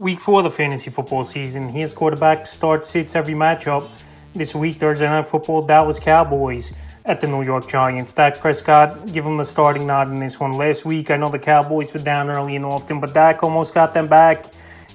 Week 4 of the fantasy football season. Here's quarterback starts, sits every matchup. This week, Thursday Night Football, Dallas Cowboys at the New York Giants. Dak Prescott, give him the starting nod in this one. Last week, I know the Cowboys were down early and often, but Dak almost got them back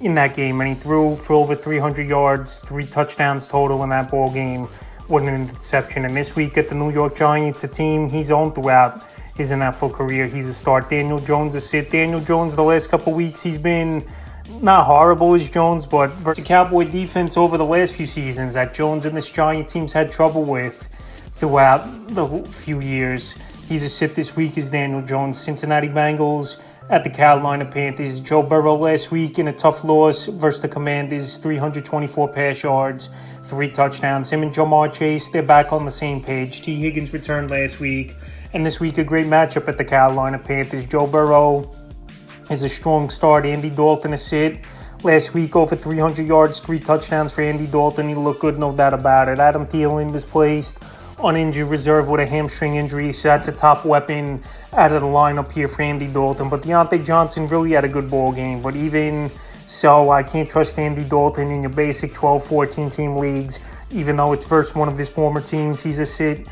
in that game, and he threw for over 300 yards, 3 touchdowns total in that ball game with an interception. And this week at the New York Giants, a team he's owned throughout his NFL career. He's a start. Daniel Jones a sit. Daniel Jones, the last couple weeks, he's been not horrible as Jones, but versus the Cowboy defense over the last few seasons that Jones and this Giant team's had trouble with throughout the few years. He's a sit this week as Daniel Jones. Cincinnati Bengals at the Carolina Panthers. Joe Burrow last week in a tough loss versus the Commanders, 324 pass yards, 3 touchdowns. Him and Jamar Chase, they're back on the same page. T. Higgins returned last week, and this week a great matchup at the Carolina Panthers. Joe Burrow is a strong start. Andy Dalton a sit. Last week, over 300 yards, 3 touchdowns for Andy Dalton. He looked good, no doubt about it. Adam Thielen was placed on injured reserve with a hamstring injury, so that's a top weapon out of the lineup here for Andy Dalton. But Deontay Johnson really had a good ball game. But even so, I can't trust Andy Dalton in your basic 12, 14-team leagues, even though it's versus one of his former teams. He's a sit.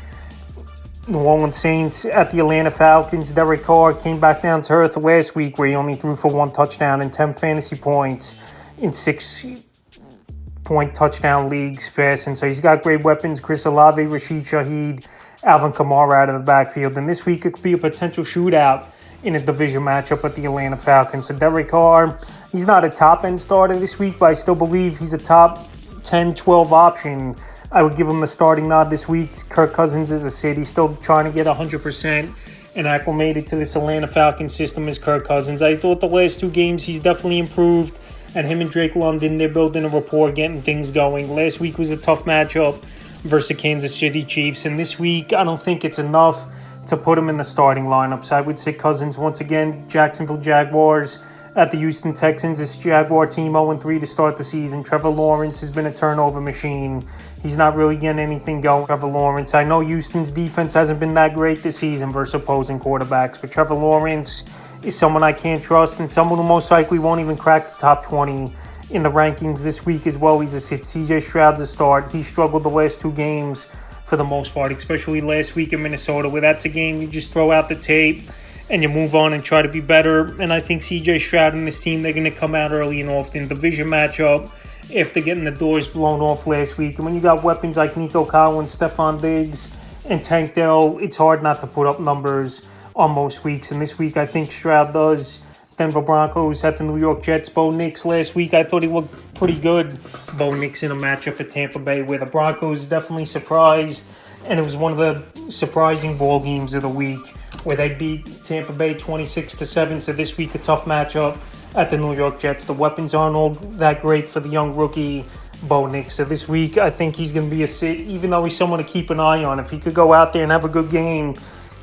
New Orleans Saints at the Atlanta Falcons. Derek Carr came back down to earth last week where he only threw for 1 touchdown and 10 fantasy points in 6-point touchdown leagues passing. So he's got great weapons. Chris Olave, Rashid Shaheed, Alvin Kamara out of the backfield. And this week it could be a potential shootout in a division matchup at the Atlanta Falcons. So Derek Carr, he's not a top-end starter this week, but I still believe he's a top 10, 12 option. I would give him the starting nod this week. Kirk Cousins is a sit. He's still trying to get 100% and acclimated to this Atlanta Falcons system as Kirk Cousins. I thought the last 2 games he's definitely improved. And him and Drake London, they're building a rapport, getting things going. Last week was a tough matchup versus the Kansas City Chiefs. And this week, I don't think it's enough to put him in the starting lineup. So I would say Cousins once again. Jacksonville Jaguars at the Houston Texans. This Jaguar team 0-3 to start the season. Trevor Lawrence has been a turnover machine. He's not really getting anything going, Trevor Lawrence. I know Houston's defense hasn't been that great this season versus opposing quarterbacks, but Trevor Lawrence is someone I can't trust and someone who most likely won't even crack the top 20 in the rankings this week as well. He's a sit. CJ Stroud's a start. He struggled the last 2 games for the most part, especially last week in Minnesota, where that's a game you just throw out the tape and you move on and try to be better. And I think CJ Stroud and this team, they're going to come out early and often. Division matchup after getting the doors blown off last week. And when you got weapons like Nico Collins, Stephon Diggs, and Tank Dell, it's hard not to put up numbers on most weeks. And this week, I think Stroud does. Denver Broncos at the New York Jets. Bo Nix last week, I thought he looked pretty good. Bo Nix in a matchup at Tampa Bay where the Broncos definitely surprised. And it was one of the surprising ball games of the week where they beat Tampa Bay 26-7. So this week, a tough matchup at the New York Jets. The weapons aren't all that great for the young rookie Bo Nix. So this week, I think he's going to be a sit, even though he's someone to keep an eye on. If he could go out there and have a good game,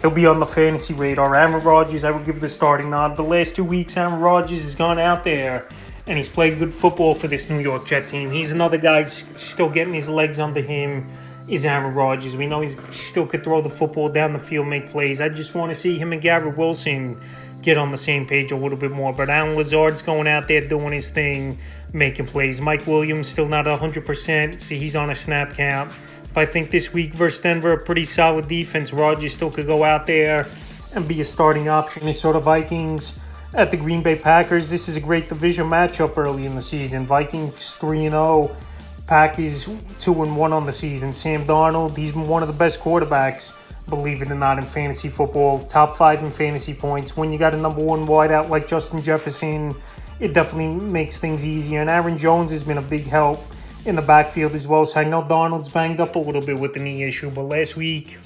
he'll be on the fantasy radar. Aaron Rodgers, I would give the starting nod. The last 2 weeks, Aaron Rodgers has gone out there and he's played good football for this New York Jet team. He's another guy still getting his legs under him is Aaron Rodgers. We know he still could throw the football down the field, make plays. I just want to see him and Garrett Wilson get on the same page a little bit more. But Alan Lazard's going out there doing his thing, making plays. Mike Williams still not 100%. See, he's on a snap count. But I think this week versus Denver, a pretty solid defense. Rodgers still could go out there and be a starting option. Minnesota Vikings at the Green Bay Packers. This is a great division matchup early in the season. Vikings 3-0. Packers 2-1 on the season. Sam Darnold, he's been one of the best quarterbacks, believe it or not, in fantasy football. Top 5 in fantasy points. When you got a number 1 wideout like Justin Jefferson, it definitely makes things easier. And Aaron Jones has been a big help in the backfield as well. So I know Darnold's banged up a little bit with the knee issue, but last week,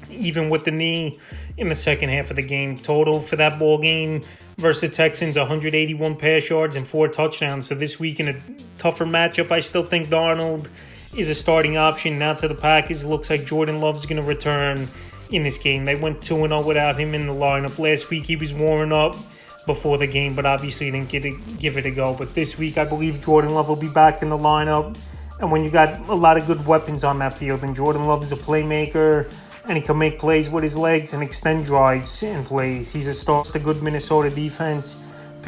even with the knee in the second half of the game, total for that ball game versus the Texans, 181 pass yards and 4 touchdowns. So this week in a tougher matchup, I still think Darnold is a starting option. Now to the Packers, it looks like Jordan Love's going to return in this game. They went 2-0 without him in the lineup. Last week he was warming up before the game, but obviously didn't give it a go. But this week, I believe Jordan Love will be back in the lineup. And when you got a lot of good weapons on that field, and Jordan Love is a playmaker, and he can make plays with his legs and extend drives and plays. He's a star. It's a good Minnesota defense.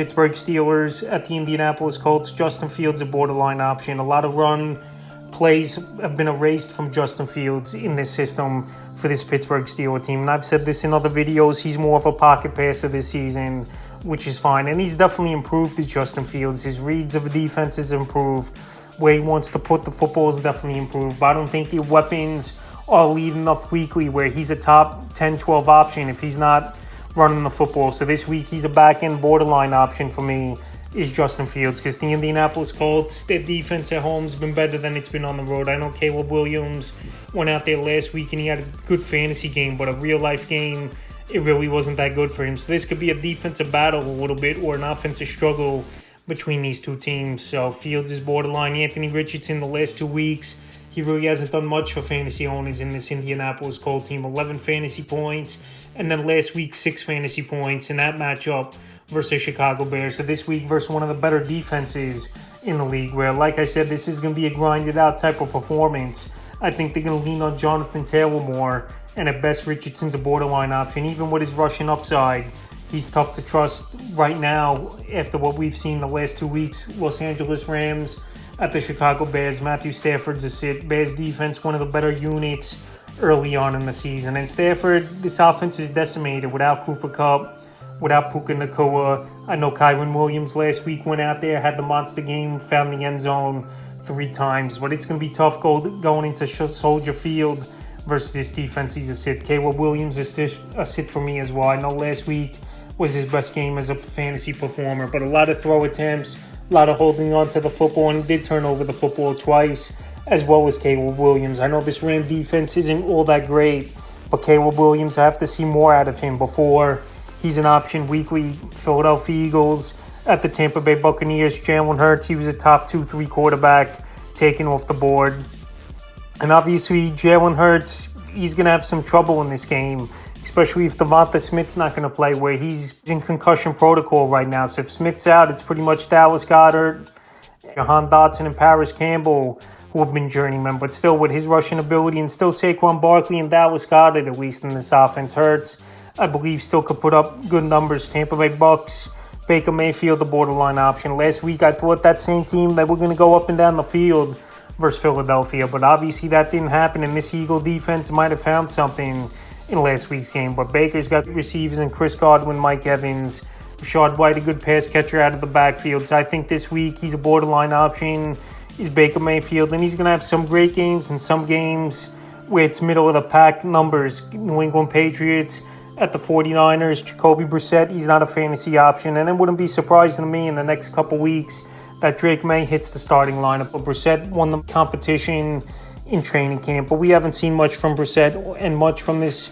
Pittsburgh Steelers at the Indianapolis Colts. Justin Fields a borderline option. A lot of run plays have been erased from Justin Fields in this system for this Pittsburgh Steelers team. And I've said this in other videos, he's more of a pocket passer this season, which is fine. And he's definitely improved as Justin Fields. His reads of the defense has improved. Where he wants to put the football is definitely improved. But I don't think the weapons are elite enough weekly where he's a top 10, 12 option if he's not running the football. So this week, he's a back-end borderline option for me, is Justin Fields, because the Indianapolis Colts, their defense at home has been better than it's been on the road. I know Caleb Williams went out there last week and he had a good fantasy game, but a real-life game, it really wasn't that good for him. So this could be a defensive battle a little bit, or an offensive struggle between these two teams. So Fields is borderline. Anthony Richardson the last 2 weeks, he really hasn't done much for fantasy owners in this Indianapolis Colts team. 11 fantasy points, and then last week 6 fantasy points in that matchup versus Chicago Bears. So this week versus one of the better defenses in the league, where, like I said, this is going to be a grinded out type of performance. I think they're going to lean on Jonathan Taylor more, and at best Richardson's a borderline option. Even with his rushing upside, he's tough to trust right now after what we've seen the last 2 weeks. Los Angeles Rams at the Chicago Bears. Matthew Stafford's a sit. Bears defense, one of the better units early on in the season. And Stafford, this offense is decimated without Cooper Kupp, without Puka Nacua. I know Kyron Williams last week went out there, had the monster game, found the end zone 3 times. But it's going to be tough going into Soldier Field versus this defense. He's a sit. Caleb Williams is a sit for me as well. I know last week was his best game as a fantasy performer, but a lot of throw attempts, a lot of holding on to the football, and he did turn over the football twice, as well as Caleb Williams. I know this Ram defense isn't all that great, but Caleb Williams, I have to see more out of him before he's an option weekly. Philadelphia Eagles at the Tampa Bay Buccaneers. Jalen Hurts, he was a top 2-3 quarterback taken off the board. And obviously, Jalen Hurts, he's going to have some trouble in this game, especially if Devonta Smith's not going to play, where he's in concussion protocol right now. So if Smith's out, it's pretty much Dallas Goedert, Jahan Dotson, and Paris Campbell, who have been journeymen. But still, with his rushing ability, and still Saquon Barkley and Dallas Goedert, at least in this offense, Hurts, I believe, still could put up good numbers. Tampa Bay Bucks, Baker Mayfield, the borderline option. Last week, I thought that same team, they were going to go up and down the field versus Philadelphia, but obviously that didn't happen, and this Eagle defense might have found something in last week's game. But Baker's got receivers in Chris Godwin, Mike Evans, Rashad White, a good pass catcher out of the backfield. So I think this week he's a borderline option. He's Baker Mayfield, and he's going to have some great games and some games where it's middle of the pack numbers. New England Patriots at the 49ers, Jacoby Brissett, he's not a fantasy option, and it wouldn't be surprising to me in the next couple weeks that Drake May hits the starting lineup. But Brissett won the competition in training camp, but we haven't seen much from Brissett and much from this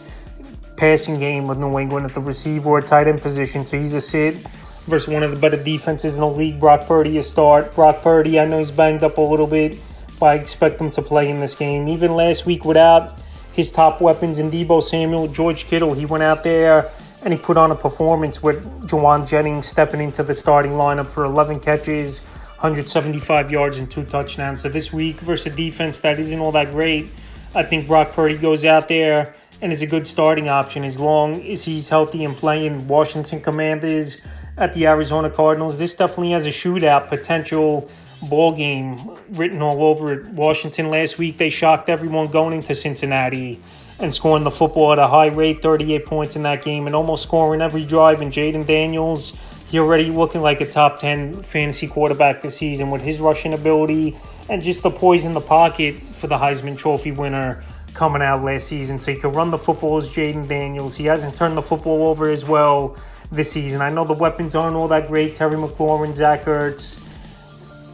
passing game with New England at the receiver or tight end position. So he's a sit versus one of the better defenses in the league. Brock Purdy a start. Brock Purdy, I know he's banged up a little bit, but I expect him to play in this game. Even last week without his top weapons in Deebo Samuel, George Kittle, he went out there and he put on a performance with Juwan Jennings stepping into the starting lineup for 11 catches, 175 yards and 2 touchdowns. So this week versus a defense that isn't all that great, I think Brock Purdy goes out there and is a good starting option as long as he's healthy and playing. Washington Commanders at the Arizona Cardinals. This definitely has a shootout potential ball game written all over it. Washington last week, they shocked everyone going into Cincinnati and scoring the football at a high rate, 38 points in that game, and almost scoring every drive. And Jaden Daniels, he already looking like a top 10 fantasy quarterback this season with his rushing ability and just the poise in the pocket for the Heisman Trophy winner coming out last season. So he can run the football as Jaden Daniels. He hasn't turned the football over as well this season. I know the weapons aren't all that great. Terry McLaurin, Zach Ertz,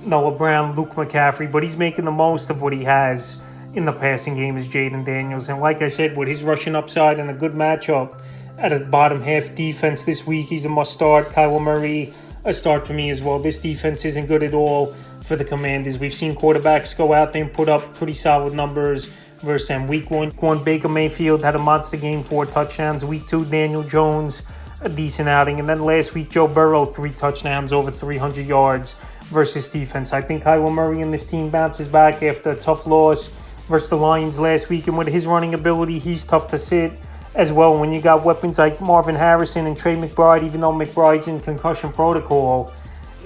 Noah Brown, Luke McCaffrey, but he's making the most of what he has in the passing game as Jaden Daniels. And like I said, with his rushing upside and a good matchup at a bottom half defense this week, he's a must start. Kyler Murray, a start for me as well. This defense isn't good at all for the Commanders. We've seen quarterbacks go out there and put up pretty solid numbers versus them. Week 1, Baker Mayfield had a monster game, 4 touchdowns. Week 2, Daniel Jones, a decent outing. And then last week, Joe Burrow, 3 touchdowns, over 300 yards versus defense. I think Kyler Murray and this team bounces back after a tough loss versus the Lions last week. And with his running ability, he's tough to sit as well. When you got weapons like Marvin Harrison and Trey McBride, even though McBride's in concussion protocol,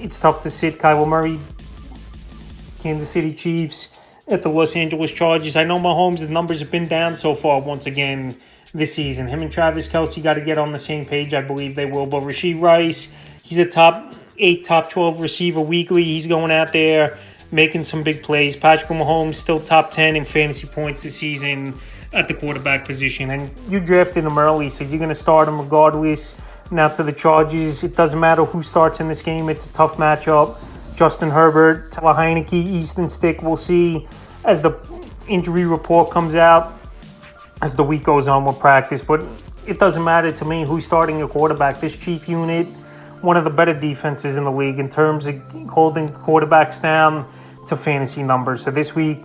it's tough to sit Kyler Murray, Kansas City Chiefs, at the Los Angeles Chargers. I know Mahomes' numbers have been down so far once again this season. Him and Travis Kelce got to get on the same page. I believe they will. But Rashee Rice, he's a top 8, top 12 receiver weekly. He's going out there making some big plays. Patrick Mahomes still top 10 in fantasy points this season at the quarterback position. And you drafted him early, so you're going to start him regardless. Now to the Chargers, it doesn't matter who starts in this game. It's a tough matchup. Justin Herbert, Taylor Heineke, Easton Stick. We'll see as the injury report comes out, as the week goes on with practice. But it doesn't matter to me who's starting a quarterback. This Chief unit, one of the better defenses in the league in terms of holding quarterbacks down to fantasy numbers. So this week,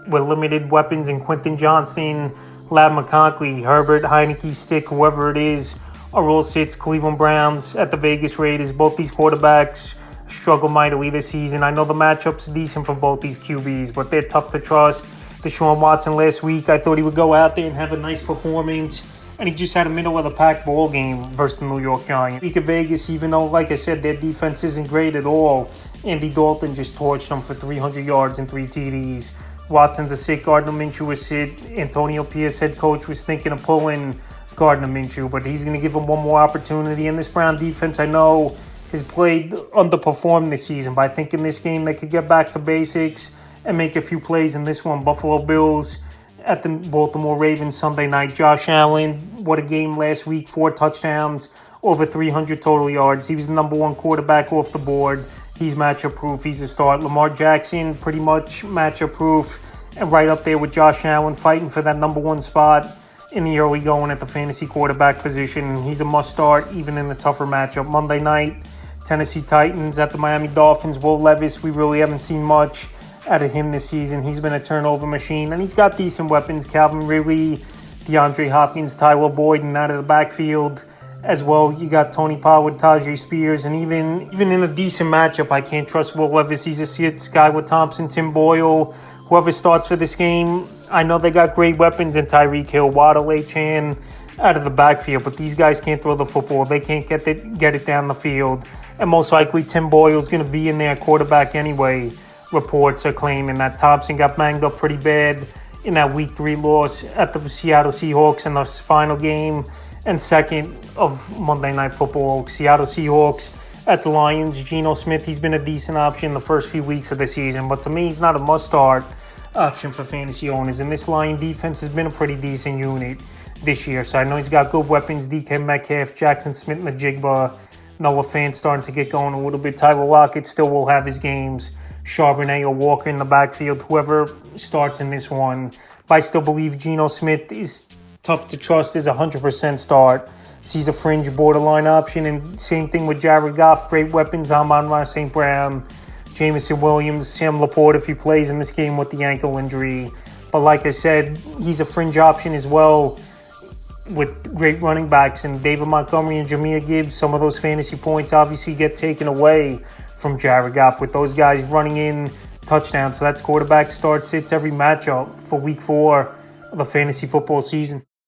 with limited weapons in Quentin Johnston, Lab McConkey, Herbert, Heineke, Stick, whoever it is, are all sits. Cleveland Browns at the Vegas Raiders. Both these quarterbacks struggle mightily this season. I know the matchup's decent for both these QBs, but they're tough to trust. Deshaun Watson last week, I thought he would go out there and have a nice performance, and he just had a middle-of-the-pack ball game versus the New York Giants. Week of Vegas, even though, like I said, their defense isn't great at all, Andy Dalton just torched them for 300 yards and 3 TDs. Watson's a sit, Gardner Minshew is sit. Antonio Pierce, head coach, was thinking of pulling Gardner Minshew, but he's going to give him one more opportunity. And this Brown defense, I know, has played underperformed this season, but I think in this game they could get back to basics and make a few plays in this one. Buffalo Bills at the Baltimore Ravens Sunday night. Josh Allen, what a game last week, 4 touchdowns, over 300 total yards. He was the number 1 quarterback off the board. He's matchup proof. He's a start. Lamar Jackson, pretty much matchup proof, and right up there with Josh Allen, fighting for that number 1 spot in the early going at the fantasy quarterback position. He's a must start even in the tougher matchup. Monday night, Tennessee Titans at the Miami Dolphins. Will Levis, we really haven't seen much out of him this season. He's been a turnover machine, and he's got decent weapons. Calvin Ridley, DeAndre Hopkins, Tyler Boyd, and out of the backfield as well, you got Tony Pollard, Tajay Spears, and even in a decent matchup, I can't trust Will Levis. He's a sit. Skylar Thompson, Tim Boyle, whoever starts for this game. I know they got great weapons in Tyreek Hill, Waddle, Achane out of the backfield, but these guys can't throw the football. They can't get it down the field, and most likely Tim Boyle's going to be in there quarterback anyway. Reports are claiming that Thompson got banged up pretty bad in that Week 3 loss at the Seattle Seahawks in the final game and second of Monday Night Football. Seattle Seahawks at the Lions. Geno Smith, he's been a decent option the first few weeks of the season, but to me, he's not a must-start option for fantasy owners. And this Lion defense has been a pretty decent unit this year, so I know he's got good weapons. DK Metcalf, Jackson Smith-Njigba, Noah Fant starting to get going a little bit. Tyler Lockett still will have his games. Charbonnet or Walker in the backfield, whoever starts in this one. But I still believe Geno Smith is tough to trust as a 100% start. He's a fringe borderline option. And same thing with Jared Goff. Great weapons. Amon-Ra St. Brown, Jameson Williams, Sam Laporte if he plays in this game with the ankle injury. But like I said, he's a fringe option as well with great running backs. And David Montgomery and Jahmyr Gibbs, some of those fantasy points obviously get taken away from Jared Goff with those guys running in touchdowns. So that's quarterback start sits every matchup for Week 4 of the fantasy football season.